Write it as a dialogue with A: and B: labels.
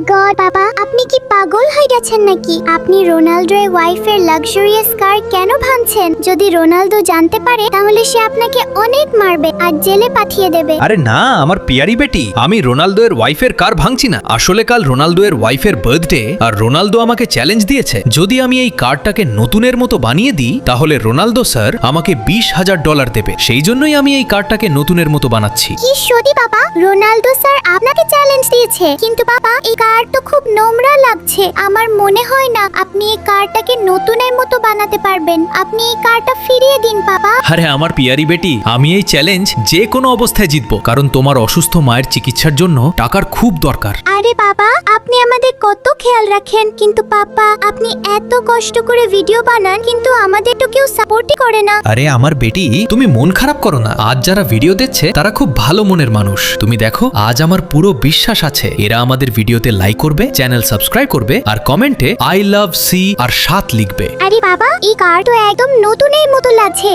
A: God বাবা, আপনি কি পাগল হয়ে গেছেন নাকি? আপনি রোনাল্ডোর ওয়াইফের লাক্সারিয়াস কার কেন ভাঙছেন? যদি রোনাল্ডো জানতে পারে তাহলে সে আপনাকে অনেক মারবে আর জেলে পাঠিয়ে দেবে।
B: আরে না আমার পিয়ারি বেটি, আমি রোনাল্ডো এর ওয়াইফের কার ভাঙছি না। আসলে কাল রোনাল্ডো এর ওয়াইফের বার্থডে, আর রোনাল্ডো আমাকে চ্যালেঞ্জ দিয়েছে যদি আমি এই কারটাকে নতুনের মতো বানিয়ে দিই তাহলে রোনাল্ডো স্যার আমাকে $20,000 দেবে। সেই জন্যই আমি এই কারটাকে নতুনের মতো বানাচ্ছি।
A: কি সত্যি বাবা, রোনাল্ডো স্যার আপনাকে চ্যালেঞ্জ দিয়েছে? কিন্তু বাবা, এই কার তো খুব নোংরা লাগছে। আমার মনে হয় না আপনি এই কারটাকে নতুনের মতো বানাতে পারবেন। আপনি এই কারটা ফিরিয়ে দিন বাবা।
B: আরে আমার পিয়ারি বেটি, আমি এই চ্যালেঞ্জ যে কোনো অবস্থায় জিতবো, কারণ তোমার অসুস্থ মায়ের চিকিৎসার জন্য টাকার খুব দরকার।
A: আরে বাবা, আপনি আমাদের কত খেয়াল রাখেন, কিন্তু পাপা আপনি এত কষ্ট করে ভিডিও বানান কিন্তু আমাদের তো কেউ সাপোর্টই করে না।
B: আরে আমার বেটি, তুমি মন খারাপ করো না। আজ যারা ভিডিও দেখছে তারা খুব ভালো মনের মানুষ। তুমি দেখো, আজ আমার পুরো বিশ্বাস আছে এরা আমাদের ভিডিওতে লাইক করবে, চ্যানেল সাবস্ক্রাইব করবে আর কমেন্টে আই লাভ সি আর 7 লিখবে।
A: আরে বাবা, এই কার তো একদম নতুনের মতো লাগছে।